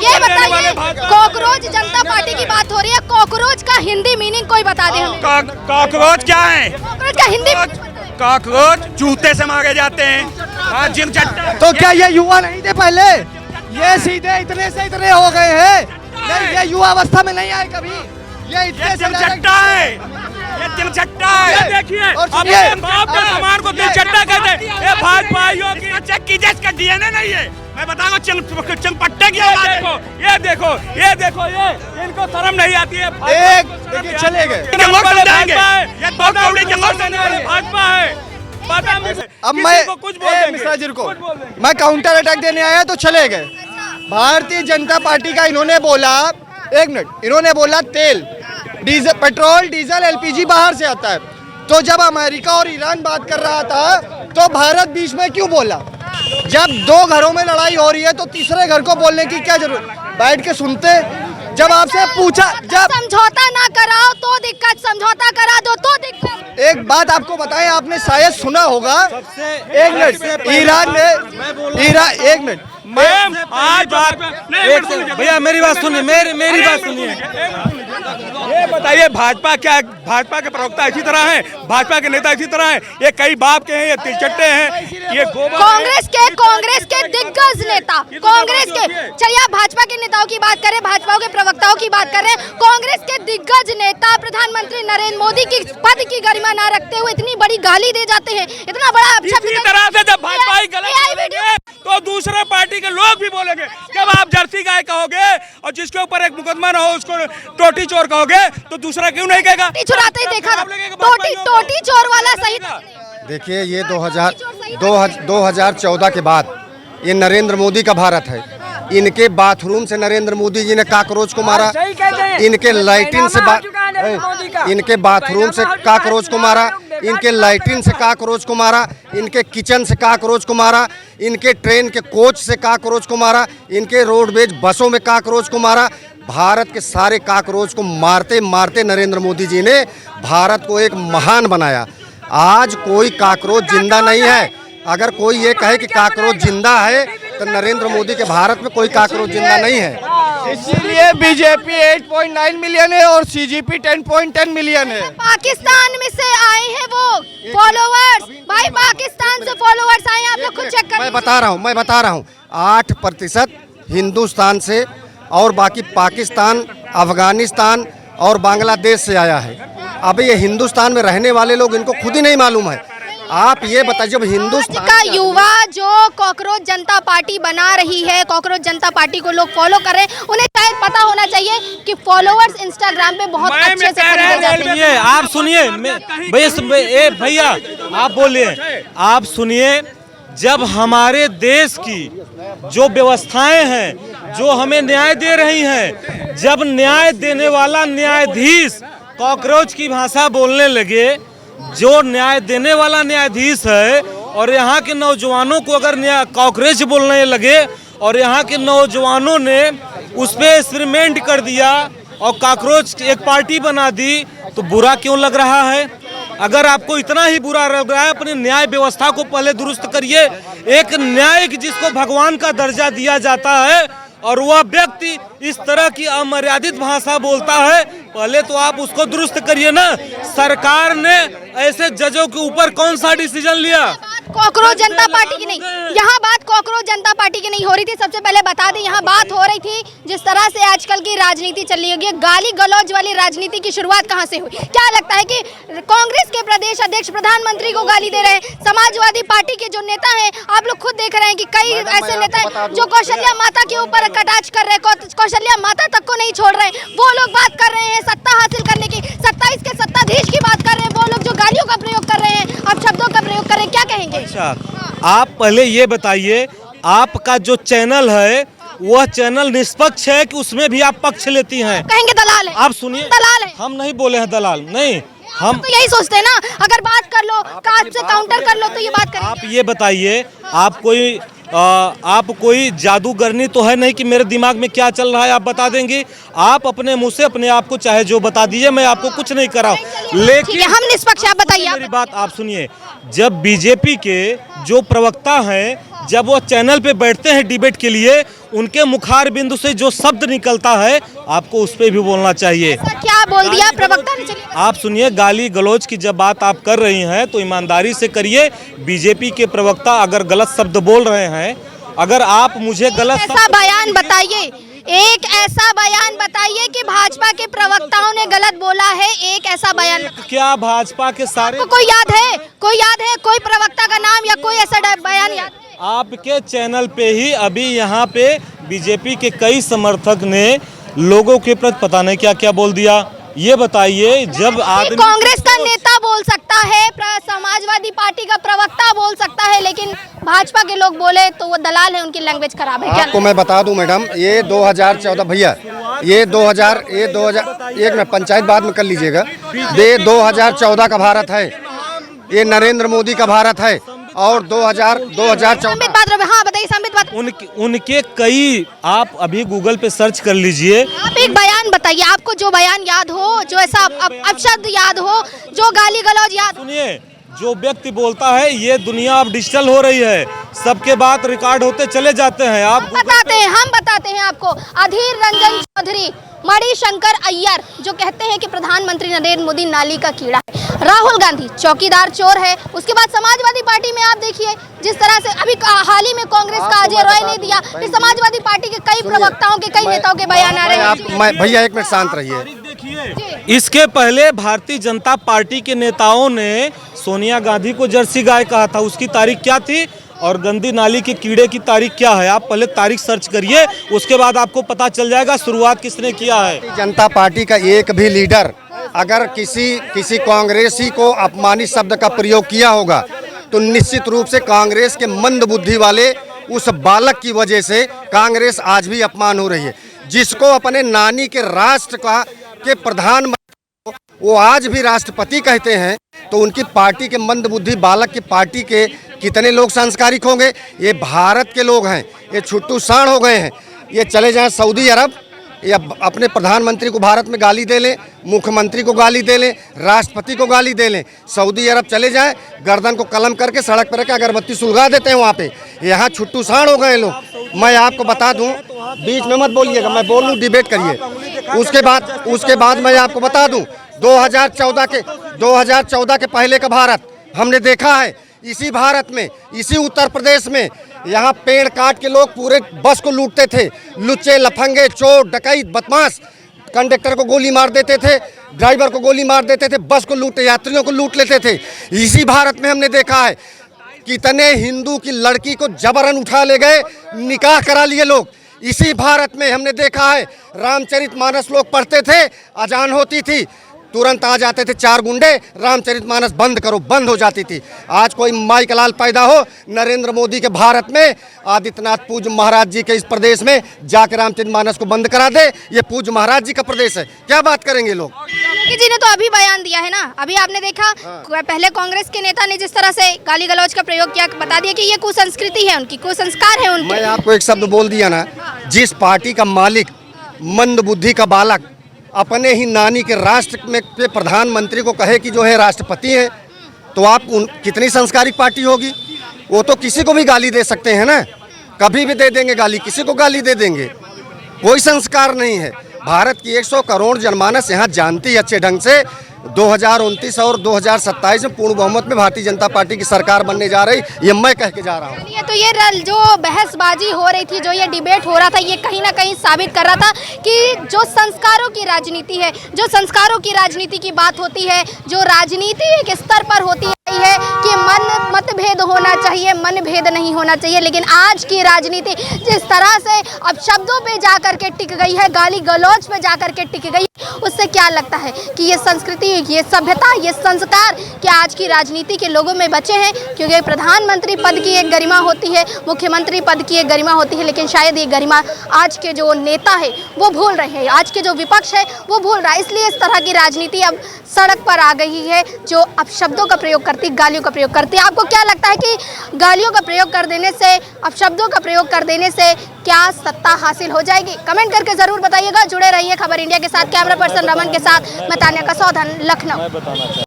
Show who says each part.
Speaker 1: ये बताइए, कॉकरोच जनता पार्टी की बात हो रही है, कॉकरोच का हिंदी मीनिंग कोई बता दे हमें।
Speaker 2: कॉकरोच क्या है?
Speaker 1: कॉकरोच का हिंदी
Speaker 2: कॉकरोच जूते से मारे जाते हैं। हाँ, जिम चट्टा।
Speaker 3: तो क्या ये युवा नहीं थे पहले? ये सीधे इतने से इतने हो गए हैं? नहीं, ये युवा अवस्था में नहीं आए कभी। ये इतने से
Speaker 2: चट्टा है, ये तिल चट्टा है।
Speaker 4: देखिए,
Speaker 3: और
Speaker 4: अपने बाप के सामान को दिल चट्टा कहते हैं। ये भाजपाइयों की
Speaker 2: चेक कीजिए, इसका डीएनए नहीं है। मैं बताऊंगा चिलपट्टे की औलाद है।
Speaker 4: ये देखो, ये देखो, ये इनको शर्म नहीं आती है।
Speaker 3: एक देखिए चले गए।
Speaker 4: भाजपा है।
Speaker 3: अब मैं
Speaker 4: कुछ बोल
Speaker 3: मिश्रा जी को मैं काउंटर अटैक देने आया तो चले गए। भारतीय जनता पार्टी का इन्होंने बोला, एक मिनट, इन्होंने बोला तेल, डीजल, पेट्रोल, डीजल, एलपीजी बाहर से आता है। तो जब अमेरिका और ईरान बात कर रहा था तो भारत बीच में क्यों बोला? जब दो घरों में लड़ाई हो रही है तो तीसरे घर को बोलने की क्या जरूरत? बैठ के सुनते। जब आपसे पूछा, जब
Speaker 1: समझौता ना कराओ तो दिक्कत, समझौता करा दो तो दिक्कत।
Speaker 3: एक बात आपको बताएं, आपने शायद सुना होगा, एक मिनट, ईरान ने, एक मिनट,
Speaker 4: मैम आज
Speaker 5: भैया मेरी बात सुनिए, मेरी बात सुनिए।
Speaker 4: ये बताइए, भाजपा क्या, भाजपा के प्रवक्ता इसी तरह हैं, भाजपा के नेता इसी तरह हैं, ये कई बाप के हैं, ये तिलचट्टे हैं, ये
Speaker 1: कांग्रेस के दिग्गज नेता, कांग्रेस के, चलिए आप भाजपा के नेताओं की बात करें, भाजपा के प्रवक्ताओं की बात करें, कांग्रेस के दिग्गज नेता प्रधानमंत्री नरेंद्र मोदी की पद की गरिमा ना रखते हुए इतनी बड़ी गाली दे जाते हैं, इतना बड़ा
Speaker 4: इसी तरह से जब भाजपा ही गलत बोलेंगे तो दूसरे पार्टी के लोग भी बोलेंगे। जब आप जर्सी गाय कहोगे और जिसके ऊपर एक मुकदमा न हो उसको टोटी चोर कहोगे तो दूसरा क्यों नहीं कहेगा?
Speaker 1: चुराते ही देखा, टोटी चोर वाला सही।
Speaker 3: देखिए, ये 2014 के बाद ये नरेंद्र मोदी का भारत है। इनके बाथरूम से नरेंद्र मोदी जी ने कॉकरोच को मारा, इनके लाइटिन से इनके बाथरूम से कॉकरोच को मारा, इनके लाइटिन से कॉकरोच को मारा, इनके किचन से कॉकरोच को मारा, इनके ट्रेन के कोच से कॉकरोच को मारा, इनके रोडवेज बसों में कॉकरोच को मारा। भारत के सारे कॉकरोच को मारते मारते नरेंद्र मोदी जी ने भारत को एक महान बनाया। आज कोई कॉकरोच जिंदा नहीं है। अगर कोई ये कहे कि कॉकरोच जिंदा है तो नरेंद्र मोदी के भारत में कोई कॉकरोच जिंदा नहीं है। इसीलिए बीजेपी 8.9 मिलियन है और सीजीपी 10.10 मिलियन है।
Speaker 1: पाकिस्तान में से आए हैं वो फॉलोवर्स, भाई पाकिस्तान से फॉलोवर्स आए हैं, आप लोग खुद चेक करें।
Speaker 3: मैं बता रहा हूँ 8% हिंदुस्तान से और बाकी पाकिस्तान, अफगानिस्तान और बांग्लादेश से आया है। अब ये हिंदुस्तान में रहने वाले लोग, इनको खुद ही नहीं मालूम है। आप ये बताइए, जब हिंदुस्तान
Speaker 1: का युवा जो कॉकरोच जनता पार्टी बना रही है, कॉकरोच जनता पार्टी को लोग फॉलो कर रहे हैं, उन्हें शायद पता होना चाहिए कि फॉलोवर्स इंस्टाग्राम पे बहुत अच्छे से खरीदे जाते हैं।
Speaker 5: आप सुनिए भैया आप बोलिए, आप सुनिए। जब हमारे देश की जो व्यवस्थाएं हैं, जो हमें न्याय दे रही हैं, जब न्याय देने वाला न्यायाधीश कॉकरोच की भाषा बोलने लगे, जो न्याय देने वाला न्यायाधीश है और यहाँ के नौजवानों को अगर कॉकरोच बोलने लगे और यहाँ के नौजवानों ने उस पर एक्सपेरिमेंट कर दिया और कॉकरोच एक पार्टी बना दी, तो बुरा क्यों लग रहा है? अगर आपको इतना ही बुरा लग रहा है, अपनी न्याय व्यवस्था को पहले दुरुस्त करिए। एक न्यायिक जिसको भगवान का दर्जा दिया जाता है और वह व्यक्ति इस तरह की अमर्यादित भाषा बोलता है, पहले तो आप उसको दुरुस्त करिए ना। सरकार ने ऐसे जजों के ऊपर कौन सा डिसीजन लिया?
Speaker 1: कॉकरोच जनता पार्टी की नहीं, यहाँ बात कॉकरोच जनता पार्टी की नहीं हो रही थी। सबसे पहले बता दें, यहाँ बात हो रही थी जिस तरह से आजकल की राजनीति चल रही है, गाली गलौज वाली राजनीति की शुरुआत कहाँ से हुई? क्या लगता है कि कांग्रेस के प्रदेश अध्यक्ष प्रधानमंत्री को गाली दे रहे हैं, समाजवादी पार्टी के जो नेता हैं, आप लोग खुद देख रहे हैं कि कई ऐसे नेता हैं जो कौशल्या माता के ऊपर कटाक्ष कर रहे हैं, कौशल्या माता तक को नहीं छोड़ रहे। वो लोग बात कर रहे हैं सत्ता हासिल करने की, 27 के सत्ताधीश की बात कर रहे हैं, वो लोग जो गालियों का प्रयोग कर रहे हैं, अब शब्दों का प्रयोग कर रहे हैं, क्या कहेंगे?
Speaker 5: अच्छा, आप पहले ये बताइए, आपका जो चैनल है वह चैनल निष्पक्ष है कि उसमें भी आप पक्ष लेती हैं?
Speaker 1: कहेंगे दलाल है।
Speaker 5: आप सुनिए,
Speaker 1: दलाल है।
Speaker 5: हम नहीं बोले हैं दलाल, नहीं, हम
Speaker 1: तो यही सोचते हैं ना, अगर बात कर लो, काट से काउंटर कर लो तो ये बात करेंगे।
Speaker 5: आप ये बताइए, आप कोई जादूगरनी तो है नहीं कि मेरे दिमाग में क्या चल रहा है आप बता देंगी। आप अपने मुंह से अपने आप को चाहे जो बता दीजिए, मैं आपको कुछ नहीं कर रहा हूँ। लेकिन
Speaker 1: हम निष्पक्ष, आप बताइए।
Speaker 5: मेरी बात आप सुनिए, जब बीजेपी के जो प्रवक्ता हैं, जब वो चैनल पे बैठते हैं डिबेट के लिए, उनके मुखार बिंदु से जो शब्द निकलता है आपको उस पर भी बोलना चाहिए।
Speaker 1: क्या बोल दिया प्रवक्ता ने? चलिए
Speaker 5: आप सुनिए, गाली गलौज की जब बात आप कर रही हैं तो ईमानदारी से करिए। बीजेपी के प्रवक्ता अगर गलत शब्द बोल रहे हैं, अगर आप मुझे गलत
Speaker 1: ऐसा बयान बताइए, एक ऐसा बयान बताइए कि भाजपा के प्रवक्ताओं ने गलत बोला है। एक ऐसा बयान
Speaker 5: क्या भाजपा के सारे
Speaker 1: कोई याद है? कोई प्रवक्ता का नाम या कोई ऐसा बयान याद है?
Speaker 5: आपके चैनल पे ही अभी यहाँ पे बीजेपी के कई समर्थक ने लोगों के प्रति पता नहीं क्या क्या बोल दिया। ये बताइए, जब आदमी
Speaker 1: कांग्रेस का नेता बोल सकता है, समाजवादी पार्टी का प्रवक्ता बोल सकता है, लेकिन भाजपा के लोग बोले तो वो दलाल है, उनकी लैंग्वेज खराब है।
Speaker 3: आपको मैं बता दूं मैडम, ये 2014 भैया, ये 2000 एक मिनट पंचायत बाद में कर लीजिएगा। ये 2014 का भारत है, ये नरेंद्र मोदी का भारत है। और 2014
Speaker 1: हाँ बताइए संबित बात।
Speaker 5: उनके कई, आप अभी गूगल पे सर्च कर लीजिए।
Speaker 1: आप एक बयान बताइए, आपको जो बयान याद हो, जो ऐसा अपशब्द याद हो, जो गाली गलौज याद।
Speaker 5: सुनिए, जो व्यक्ति बोलता है, ये दुनिया अब डिजिटल हो रही है, सबके बात रिकॉर्ड होते चले जाते हैं। आप
Speaker 1: हम बताते हैं आपको। अधीर रंजन चौधरी, मणिशंकर अय्यर जो कहते हैं कि प्रधानमंत्री नरेंद्र मोदी नाली का कीड़ा है। राहुल गांधी चौकीदार चोर है। उसके बाद समाजवादी पार्टी में आप देखिए जिस तरह से अभी हाल ही में कांग्रेस का अजय रॉय ने दिया, फिर समाजवादी पार्टी के कई प्रवक्ताओं के, कई नेताओं के बयान आ रहे हैं।
Speaker 3: भैया एक मिनट शांत रहिए।
Speaker 5: इसके पहले भारतीय जनता पार्टी के नेताओं ने सोनिया गांधी को जर्सी गाय कहा था, उसकी तारीख क्या थी? और गंदी नाली के कीड़े की तारीख क्या है? आप पहले तारीख सर्च करिए, उसके बाद आपको पता चल जाएगा शुरुआत किसने किया है।
Speaker 3: जनता पार्टी का एक भी लीडर अगर किसी कांग्रेसी को अपमानित शब्द का प्रयोग किया होगा तो निश्चित रूप से कांग्रेस के मंद बुद्धि वाले उस बालक की वजह से कांग्रेस आज भी अपमान हो रही है। जिसको अपने नानी के राष्ट्र के प्रधानमंत्री वो आज भी राष्ट्रपति कहते हैं, तो उनकी पार्टी के मंद बुद्धि बालक की पार्टी के कितने लोग संस्कारिक होंगे? ये भारत के लोग हैं, ये छुट्टू साण हो गए हैं। ये चले जाएं सऊदी अरब या अपने प्रधानमंत्री को भारत में गाली दे लें, मुख्यमंत्री को गाली दे लें, राष्ट्रपति को गाली दे लें, सऊदी अरब चले जाएं, गर्दन को कलम करके सड़क पर अगरबत्ती सुलगा देते हैं वहाँ पे। यहाँ छुट्टू साण हो गए लोग। मैं आपको बता दूं, बीच में मत बोलिएगा, मैं बोल लूँ, डिबेट करिए। उसके बाद मैं आपको बता दूं, 2014 के पहले का भारत हमने देखा है। इसी भारत में, इसी उत्तर प्रदेश में यहाँ पेड़ काट के लोग पूरे बस को लूटते थे। लुच्चे, लफंगे, चोर, डकैत, बदमाश कंडक्टर को गोली मार देते थे, ड्राइवर को गोली मार देते थे, बस को लूटे, यात्रियों को लूट लेते थे। इसी भारत में हमने देखा है कितने हिंदू की लड़की को जबरन उठा ले गए, निकाह करा लिए लोग। इसी भारत में हमने देखा है रामचरितमानस लोग पढ़ते थे, अजान होती थी, तुरंत आ जाते थे 4 गुंडे, रामचरितमानस बंद करो, बंद हो जाती थी। आज कोई माइक लाल पैदा हो नरेंद्र मोदी के भारत में, आदित्यनाथ पूज्य महाराज जी के इस प्रदेश में जाकर रामचरितमानस को बंद करा दे। ये पूज्य महाराज जी का प्रदेश है, क्या बात करेंगे लोग?
Speaker 1: जी ने तो अभी बयान दिया है ना, अभी आपने देखा पहले कांग्रेस के नेता ने जिस तरह से गाली गलौज का प्रयोग किया, बता दिया कि ये कुसंस्कृति है उनकी, कुसंस्कार है उनके।
Speaker 3: मैं आपको एक शब्द बोल दिया ना, जिस पार्टी का मालिक मंद बुद्धि का बालक अपने ही नानी के राष्ट्र में के प्रधानमंत्री को कहे कि जो है राष्ट्रपति है, तो आप कितनी संस्कारिक पार्टी होगी? वो तो किसी को भी गाली दे सकते हैं ना, कभी भी दे देंगे गाली, किसी को गाली दे देंगे, कोई संस्कार नहीं है। भारत की 100 करोड़ जनमानस यहाँ जानती है अच्छे ढंग से 2029 और 2027 में पूर्ण बहुमत में भारतीय जनता पार्टी की सरकार बनने जा रही, ये मैं कह के जा रहा हूँ।
Speaker 1: तो ये जो बहसबाजी हो रही थी, जो ये डिबेट हो रहा था, ये कहीं ना कहीं साबित कर रहा था कि जो संस्कारों की राजनीति है, जो संस्कारों की राजनीति की बात होती है, जो राजनीति एक स्तर पर होती है कि मतभेद होना चाहिए, मनभेद नहीं होना चाहिए, लेकिन आज की राजनीति जिस तरह से अब शब्दों पे जाकर के टिक गई है, गाली गलौज पे जाकर के टिक गई, उससे क्या लगता है कि ये संस्कृति, ये सभ्यता, ये संस्कार क्या आज की राजनीति के लोगों में बचे हैं? क्योंकि प्रधानमंत्री पद की एक गरिमा होती है, मुख्यमंत्री पद की एक गरिमा होती है, लेकिन शायद ये गरिमा आज के जो नेता है वो भूल रहे हैं, आज के जो विपक्ष है वो भूल रहा है। इसलिए इस तरह की राजनीति अब सड़क पर आ गई है, जो अब शब्दों का प्रयोग करती, गालियों का प्रयोग करती है। आपको क्या लगता है कि गालियों का प्रयोग कर देने से, अब शब्दों का प्रयोग कर देने से क्या सत्ता हासिल हो जाएगी? कमेंट करके जरूर बताइएगा। जुड़े रहिए खबर इंडिया के साथ। कैमरा पर्सन रमन के साथ मैं तान्या कसौधन, लखनऊ।